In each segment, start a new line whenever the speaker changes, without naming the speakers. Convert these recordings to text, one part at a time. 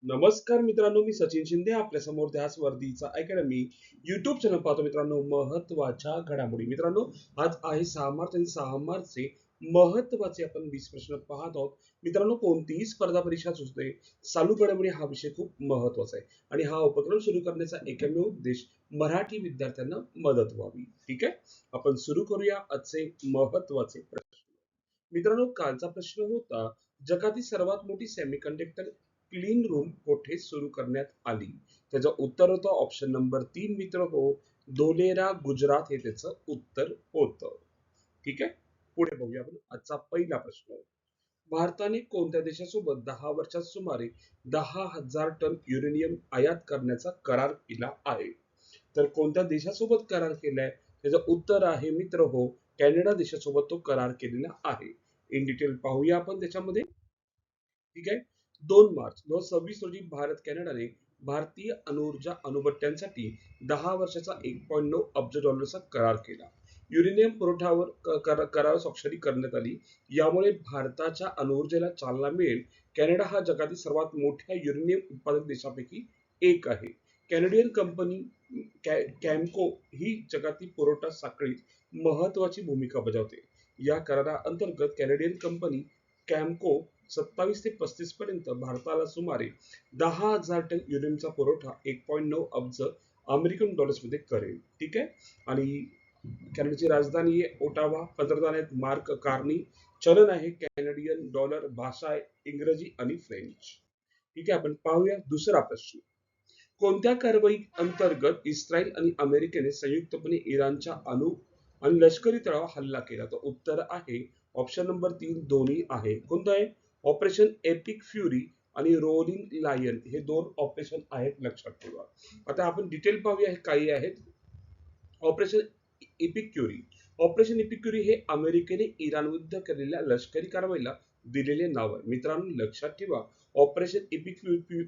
नमस्कार मित्रांनो, मी सचिन शिंदे आपल्या समोर ध्यास वर्दीचा अकॅडमी युट्यूब चॅनल पाहतो. मित्रांनो, महत्वाच्या घडामोडी. मित्रांनो, आज आहे 6 मार्च आणि 6 मार्चचे महत्वाचे आपण 20 प्रश्न पाहत आहोत. मित्रांनो, कोणतीही स्पर्धा परीक्षा असू दे, चालू घडामोडी हा विषय खूप महत्वाचा आहे आणि हा उपक्रम सुरू करण्याचा एकमेव उद्देश मराठी विद्यार्थ्यांना मदत व्हावी. ठीक आहे, आपण सुरू करूया आजचे महत्वाचे प्रश्न. मित्रांनो, कालचा प्रश्न होता, जगातील सर्वात मोठी सेमीकंडक्टर क्लीन रूम कोठे सुरू करण्यात आली? त्याचं उत्तर होतं ऑप्शन नंबर 3. मित्र हो, धोलेरा गुजरात हे त्याचं उत्तर होतं. ठीक आहे, पुढे बघूया आपण आजचा पहिला प्रश्न. भारताने कोणत्या देशासोबत 10 वर्षात सुमारे 10,000 टन युरेनियम आयात करण्याचा करार केला आहे? तर कोणत्या देशासोबत करार केलाय? त्याचं उत्तर आहे मित्र हो, कॅनडा देशासोबत तो करार केलेला आहे. इन डिटेल पाहूया आपण त्याच्यामध्ये. ठीक आहे, 2 मार्च 2026 रोजी भारत कॅनडाने भारतीय अणुऊर्जा अणुभट्ट्यांसाठी 10 वर्षाचा 1.9 अब्ज डॉलरचा करार केला. युरेनियम पुरवठ्यावर करार स्वाक्षरी करण्यात आली. यामुळे भारताच्या अणुऊर्जेला चालना मिळेल. कॅनडा हा जगातील सर्वात मोठ्या युरेनियम उत्पादक देशांपैकी एक आहे. कॅनेडियन कंपनी कॅमको ही जगातील पुरवठा साखळीत महत्वाची भूमिका बजावते. या कराराअंतर्गत कॅनेडियन कंपनी कॅमको 27 ते 35 पर्यंत भारताला सुमारे 10,000 टन युरेनियमचा पुरवठा 1.9 अब्ज अमेरिकन डॉलर्समध्ये करेल. ठीक आहे, आणि कॅनडाची राजधानी आहे ओटावा, पंतप्रधान आहेत मार्क कार्नी, चलन आहे कॅनेडियन डॉलर, भाषा आहे इंग्रजी आणि फ्रेंच. ठीक आहे, आपण पाहूया दुसरा प्रश्न. कोणत्या कारवाई अंतर्गत इस्रायल आणि अमेरिकेने संयुक्तपणे इराणच्या अणु आणि लष्करी तळावर हल्ला केला? तर उत्तर आहे ऑप्शन नंबर 3 दोन्ही आहे. कोणतं आहे? ऑपरेशन एपिक फ्युरी आणि रोलिंग लायन हे दोन ऑपरेशन आहेत, लक्षात ठेवा. आता आपण डिटेल पाहूया हे काही आहेत. Operation epic fury. Operation epic fury हे अमेरिकेने इराण विरुद्ध केलेल्या लष्करी कारवाईला दिलेले नाव आहे. मित्रांनो, लक्षात ठेवा, ऑपरेशन एपिक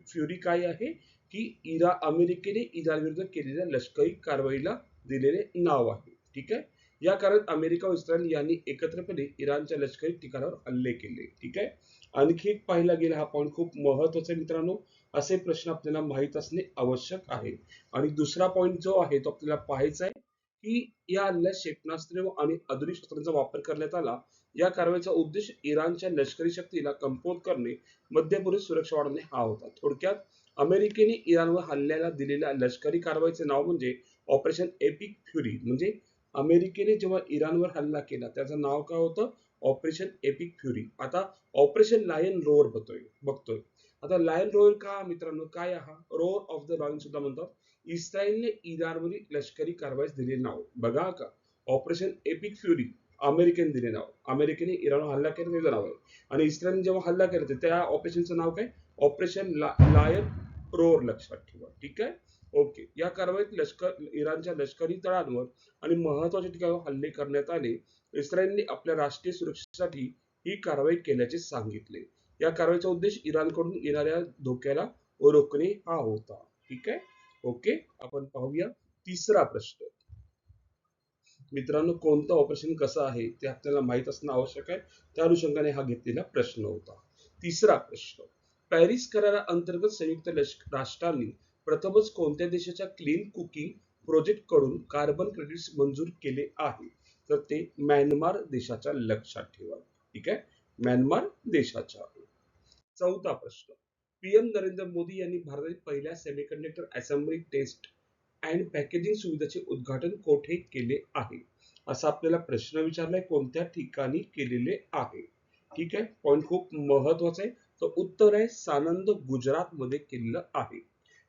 फ्युरी काय आहे की अमेरिकेने इराण विरुद्ध केलेल्या लष्करी कारवाईला दिलेले नाव आहे. ठीक आहे, या काळात अमेरिका व इस्रायल यांनी एकत्रपणे इराणच्या लष्करी ठिकाणावर हल्ले केले. ठीक आहे, आणखी एक पाहिला गेला हा पॉईंट खूप महत्वाचा आहे मित्रांनो. असे प्रश्न आपल्याला माहित असणे आवश्यक आहे. आणि दुसरा पॉईंट जो आहे तो आपल्याला पाहायचा आहे की या हल्ल्यात क्षेपणास्त्रे आणि आधुनिक शस्त्रांचा वापर करण्यात आला. या कारवाईचा उद्देश इराणच्या लष्करी शक्तीला कमकुवत करणे, मध्यपूर्वेत सुरक्षा वाढवणे हा होता. थोडक्यात अमेरिकेने इराणवर हल्ल्याला दिलेल्या लष्करी कारवाईचे नाव म्हणजे ऑपरेशन एपिक फ्युरी. म्हणजे अमेरिकेने जेव्हा इराणवर हल्ला केला त्याचं नाव काय होतं? Operation epic fury. आता ऑपरेशन लायन रोअर बघतोय. आता लायन रोअर का मित्रांनो, काय हा रोअर ऑफ द लायन सुद्धा म्हणतात. इस्रायलने इराणवरील लष्करी कारवाईस दिले नाव बघा का, ऑपरेशन एपिक फ्युरी अमेरिकेने दिले नाव. अमेरिकेने इराणवर हल्ला केला त्याचं नाव आहे. आणि इस्रायलने जेव्हा हल्ला केला त्या ऑपरेशनचं नाव काय? ऑपरेशन लायन रोअर, लक्षात ठेवा. ठीक आहे, ओके. या कारवाईत इराणच्या लष्करी तळांवर आणि महत्वाच्या ठिकाणावर हल्ले करण्यात आले. इस्रायलने आपल्या राष्ट्रीय सुरक्षेसाठी ही कारवाई केल्याचे सांगितले. या कारवाईचा उद्देश इराणकडून येणाऱ्या धोक्याला रोखणे हा होता. ठीक आहे, ओके. आपण पाहूया तिसरा प्रश्न. मित्रांनो, कोणतं ऑपरेशन कसं आहे ते आपल्याला माहित असणं आवश्यक आहे. त्या अनुषंगाने हा घेतलेला प्रश्न होता. तिसरा प्रश्न. पॅरिस कराराअंतर्गत संयुक्त राष्ट्रांनी प्रथमच कोणत्या देशाच्या क्लीन कुकिंग प्रोजेक्ट कडून कार्बन क्रेडिट्स मंजूर केले आहे? तर ते म्यानमार देशाच्या, लक्षात ठेवा. ठीक आहे, म्यानमार देशाच्या. चौथा प्रश्न. पीएम नरेंद्र मोदी यांनी भारतातील पहिल्या semiconductor assembly test and packaging सुविधेचे उद्घाटन कोठे केले आहे? असा आपल्याला प्रश्न विचारलाय, कोणत्या ठिकाणी केलेले आहे? ठीक आहे, पॉइंट खूप महत्वाचा आहे. तर उत्तर आहे सानंद, गुजरात मध्ये केलेलं आहे.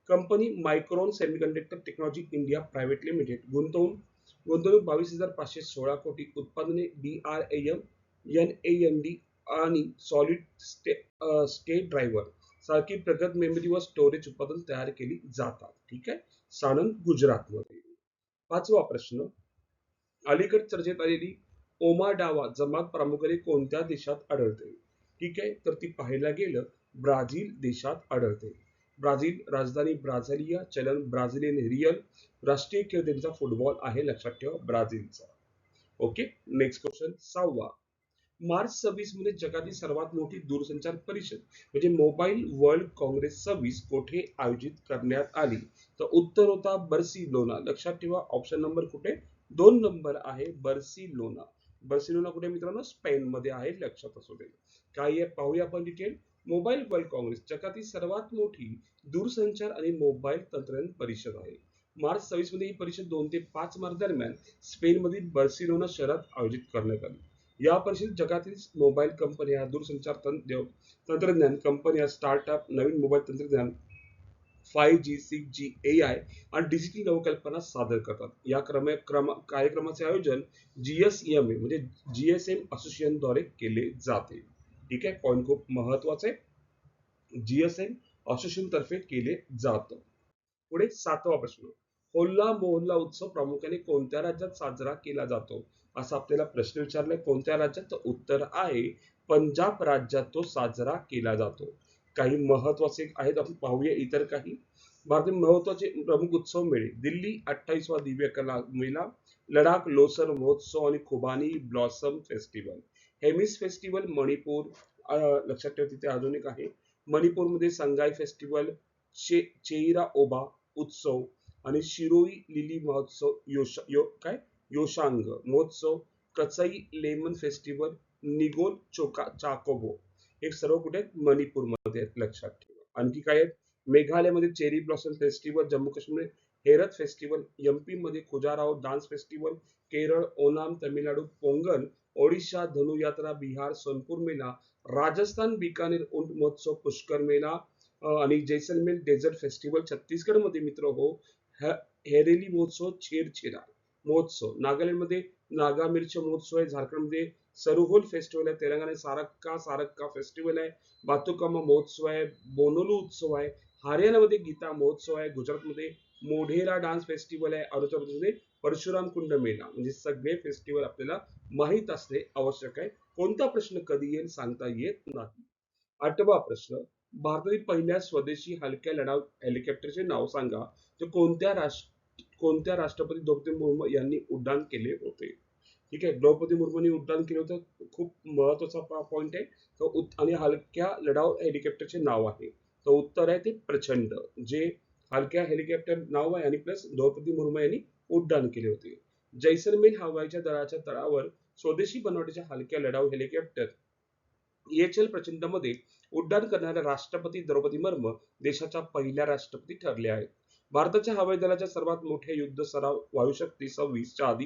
Company micron semiconductor technology India private limited गुंतवणूक 22,516 कोटी, उत्पादने DRAM, NAND आणि सॉलिड स्टेट ड्रायव्हर सारखी प्रगत मेमरी व स्टोरेज उत्पादन तयार केली जातात. ठीक आहे, साणंद गुजरात मध्ये. पाचवा प्रश्न. अलीकडे चर्चेत आलेली ओमाडावा जमात प्रामुख्याने कोणत्या देशात आढळते? ठीक आहे, तर ती पाहायला गेलं ब्राझील देशात आढळते. ब्राझील राजधानी ब्राझिलिया, चलन ब्राझिलियन रियल, राष्ट्रीय खेळ त्यांचा फुटबॉल आहे, लक्षात ठेवा ब्राझीलचा. ओके, नेक्स्ट क्वेश्चन 6वा. मार्च 26 मध्ये जगातील सर्वात मोठी दूरसंचार परिषद म्हणजे मोबाईल वर्ल्ड काँग्रेस 26 कोठे आयोजित करण्यात आली? तर उत्तर होता बर्सिलोना. लक्षात ठेवा ऑप्शन नंबर कुठे? 2 नंबर आहे बर्सिलोना. बर्सिलोना कुठे मित्रांनो? स्पेन मध्ये आहे, लक्षात असू दे. काय आहे पाहूया आपण डिटेल. मोबाईल वर्ल्ड काँग्रेस जगातील सर्वात मोठी दूरसंचार आणि मोबाईल तंत्रज्ञान परिषद आहे. मार्च 26 मध्ये ही परिषद 2 ते 5 मार्च दरम्यान स्पेनमधील बर्सिलोना शहरात आयोजित करण्यात आली. या परिषदेत जगातील मोबाईल कंपन्या, दूरसंचार तंत्रज्ञान कंपन्या, स्टार्टअप, नवीन मोबाईल तंत्रज्ञान, 5G, 6G, AI आणि डिजिटल नवकल्पना सादर करतात. या कार्यक्रमाचे आयोजन GSMA म्हणजे GSM असोसिएशन द्वारे केले जाते. ठीक आहे, पॉईंट खूप महत्वाचा आहे. GSM असोसिएशन तर्फे केले जातं. पुढे 7वा प्रश्न. होल्ला मोहल्ला उत्सव प्रामुख्याने कोणत्या राज्यात साजरा केला जातो? असा आपल्याला प्रश्न विचारलाय. कोणत्या राज्यात? तर उत्तर आहे पंजाब राज्यात तो साजरा केला जातो. काही महत्वाचे आहेत, आपण पाहूया इतर काही. भारतीय महत्वाचे प्रमुख उत्सव मेळे. दिल्ली 28वा दिव्य कला मेळा, लडाख लोसर महोत्सव आणि खुबानी blossom festival. Hemis festival Manipur, लक्षात ठेवा तिथे अजून एक आहे. मणिपूरमध्ये संगाई फेस्टिवल, चेईरा ओबा उत्सव आणि शिरोई लिली महोत्सव, योशांग महोत्सव, कचई लेमन फेस्टिवल, निगोल चाकोबो, हे सर्व कुठे आहेत? मणिपूरमध्ये आहेत, लक्षात ठेवा. आणखी काय आहेत? मेघालयमध्ये cherry blossom festival, Jammu Kashmir Herath festival, MP मध्ये खुजाराव डान्स फेस्टिवल, केरळ ओनाम, तामिळनाडू पोंगल, ओडिशा धनुयात्रा, बिहार सोनपूर मेला, राजस्थान बिकानेर ऊंट महोत्सव पुष्कर मेला आणि जैसलमेर डेझर्ट फेस्टिवल. छत्तीसगड मध्ये मित्र हो हेरेली महोत्सव, छेरछेरा महोत्सव. नागालँडमध्ये नागा मिर्च महोत्सव आहे. झारखंडमध्ये सरुहोल फेस्टिवल आहे. तेलंगणा सारक्का सारक्का फेस्टिवल आहे. बातुकामा महोत्सव आहे. बोनोलू उत्सव आहे. हरियाणामध्ये गीता महोत्सव आहे. गुजरातमध्ये मोढेरा डान्स फेस्टिवल आहे. अरुणाचल प्रदेशमध्ये परशुराम कुंड मेला. म्हणजे सगळे फेस्टिवल आपल्याला माहित असणे आवश्यक आहे. कोणता प्रश्न कधी येईल सांगता येत नाही. 8वा प्रश्न. भारतातील पहिल्या स्वदेशी हलक्या लढाऊ हेलिकॉप्टरचे नाव सांगा. तर कोणत्या राष्ट्रपती द्रौपदी मुर्मू यांनी उड्डाण केले होते? ठीक आहे, द्रौपदी मुर्मूंनी उड्डाण केलं होतं. खूप महत्वाचा पॉइंट आहे. आणि हलक्या लढाऊ हेलिकॉप्टरचे नाव आहे. तर उत्तर आहे ते प्रचंड, जे हलक्या हेलिकॉप्टर नाव आहे आणि प्लस द्रौपदी मुर्मू यांनी उड्डाण केले होते. जैसलमेर हवाईच्या दलाच्या तळावर स्वदेशी बनावटीच्या हलक्या लढाऊ हेलिकॉप्टर EHL प्रचंड मध्ये उड्डाण करणाऱ्या राष्ट्रपती द्रौपदी मुर्मू देशाच्या पहिल्या राष्ट्रपती ठरल्या आहेत. भारताच्या हवाई दलाच्या सर्वात मोठ्या युद्ध सराव वायुशक्ती 26 च्या आधी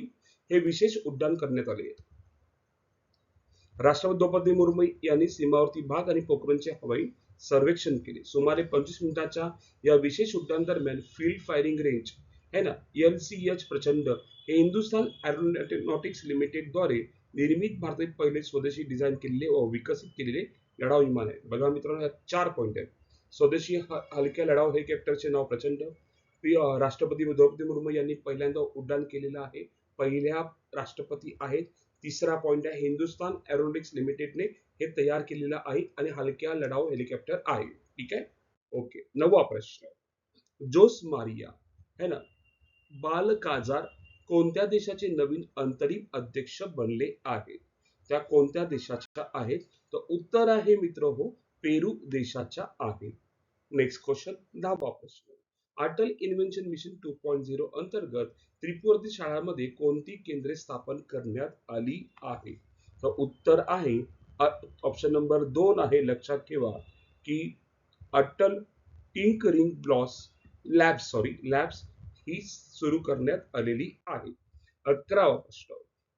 हे विशेष उड्डाण करण्यात आले. राष्ट्रपती द्रौपदी मुर्मू यांनी सीमावर्ती भाग आणि पोखरणचे हवाई सर्वेक्षण केले. सुमारे 25 मिनिटाच्या या विशेष उड्डाण दरम्यान फील्ड फायरिंग रेंज है ना, LCH प्रचंड हे हिंदुस्थान एरोनॉटिक्स लिमिटेड द्वारे निर्मित भारतातील पहिले स्वदेशी डिझाईन केलेले व विकसित केलेले लढाऊ विमान आहे. बघा मित्रांनो, यात 4 पॉइंट आहेत. स्वदेशी हलक्या लढाऊ हेलिकॉप्टरचे नाव प्रचंड. राष्ट्रपती द्रौपदी मुर्मू यांनी पहिल्यांदा उड्डाण केलेलं आहे. पहिल्या राष्ट्रपती आहेत. तिसरा पॉइंट आहे हिंदुस्थान एरोनॉटिक्स लिमिटेडने हे तयार केलेलं आहे आणि हलक्या लढाऊ हेलिकॉप्टर आहे. ठीक आहे, ओके. 9वा प्रश्न. जोस मारिया है ना बालकाजार कोणत्या देशाचे नवीन अंतरिम अध्यक्ष बनले आहेत? त्या कोणत्या देशाच्या आहेत? तर उत्तर आहे मित्र हो पेरू देशाच्या आहेत. Next question. 10वा प्रश्न. अटल इन्व्हेन्शन मिशन 2.0 अंतर्गत त्रिपुरातील शाळांमध्ये कोणती केंद्रे स्थापन करण्यात आली आहे? तर उत्तर आहे ऑप्शन नंबर 2 आहे. लक्षात ठेवा की अटल टिंकरिंग लॅब्स ही सुरू करण्यात आलेली आहे. 11वा प्रश्न.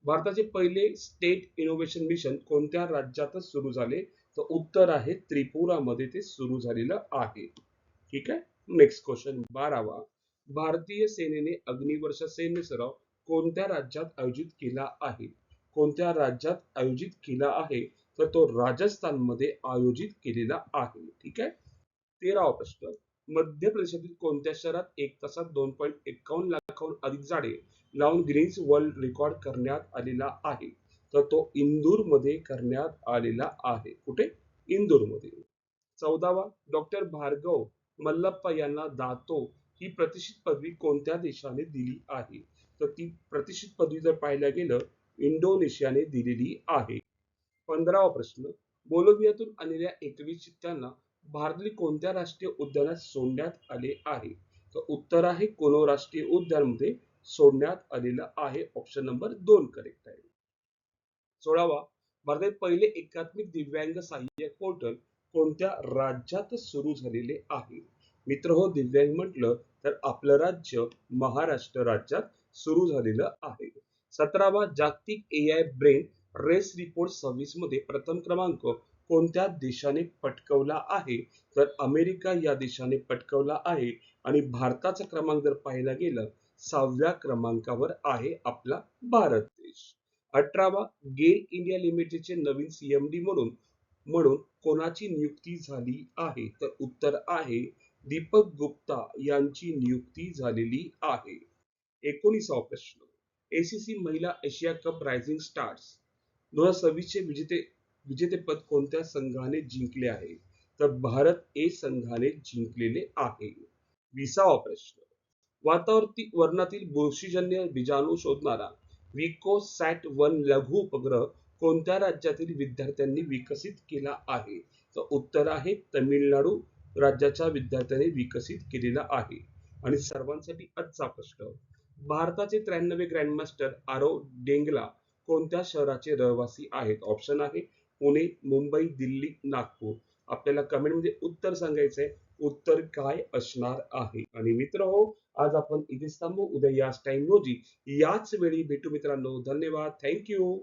भारताचे पहिले स्टेट इनोव्हेशन मिशन कोणत्या राज्यात सुरू झाले? तर उत्तर आहे त्रिपुरामध्ये ते सुरू झालेलं आहे. ठीक आहे, नेक्स्ट क्वेश्चन. 12वा. भारतीय सेनेने अग्निवर्ष सैन्य सराव कोणत्या राज्यात आयोजित केला आहे? कोणत्या राज्यात आयोजित केला आहे? तर तो राजस्थान मध्ये आयोजित केलेला आहे. ठीक आहे. 13वा प्रश्न. मध्य प्रदेशातील कोणत्या शहरात 1 तासात 2.51 लाखाहून अधिक झाडे लावून गिनीज वर्ल्ड रेकॉर्ड करण्यात आलेला आहे? तर तो इंदूर मध्ये करण्यात आलेला आहे. कुठे? इंदूर मध्ये. 14वा. डॉक्टर भार्गव मल्लप्पा यांना दातो ही प्रतिष्ठित पदवी कोणत्या देशाने दिली आहे? तर ती प्रतिष्ठित पदवी जर पाहायला गेलं इंडोनेशियाने दिलेली आहे. 15वा प्रश्न, बोलिव्हियातून आलेल्या 21 चित्त्यांना भारतातील कोणत्या राष्ट्रीय उद्यानात सोडण्यात आले आहे? तर उत्तर आहे कोलो राष्ट्रीय उद्यानमध्ये सोडण्यात आलेलं आहे. ऑप्शन नंबर 2 करेक्ट आहे. 16वा, भारतातील पहिले एकात्मिक दिव्यांग सहाय्यक पोर्टल कोणत्या राज्यात सुरू झालेले आहे? मित्र हो, दिव्यांग म्हटलं तर आपलं राज्य महाराष्ट्र राज्यात सुरू झालेलं आहे. 17वा, जागतिक एआय ब्रेन रेस रिपोर्ट 26 मध्ये प्रथम क्रमांक कोणत्या देशाने पटकावला आहे? तर अमेरिका या देशाने पटकावला आहे. आणि भारताचा क्रमांक जर पाहायला गेलं 6व्या क्रमांकावर आहे आपला भारत देश. 18वा, गेल इंडिया लिमिटेडचे नवीन सीएमडी म्हणून म्हणून कोणाची नियुक्ती झाली आहे? तर उत्तर आहे दीपक गुप्ता यांची नियुक्ती झालेली आहे. 19वा प्रश्न, एसीसी महिला एशिया कप रायझिंग स्टार्स 2026 चे विजेतेपद कोणत्या संघाने जिंकले आहे? तर भारत ए संघाने जिंकलेले आहे. 20वा प्रश्न, वातावरती वर्णातील बुरशीजन्य बीजाणू शोधणारा विकोसॅट-1 लघु उपग्रह कोणत्या राज्यातील विद्यार्थ्यांनी विकसित केला आहे? तर उत्तर आहे तमिळनाडू राज्याच्या विद्यार्थ्यांनी विकसित केलेला आहे. आणि सर्वांसाठी आजचा प्रश्न, भारताचे 93 ग्रँडमास्टर आरव डेंगला कोणत्या शहराचे रहिवासी आहेत? ऑप्शन आहे पुणे, मुंबई, दिल्ली, नागपूर. आपल्याला कमेंटमध्ये उत्तर सांगायचंय. उत्तर काय असणार आहे? आणि मित्र हो, आज आपण इथे थांबू. उद्या याच टाइम रोजी याच वेळी भेटू मित्रांनो. धन्यवाद. Thank you.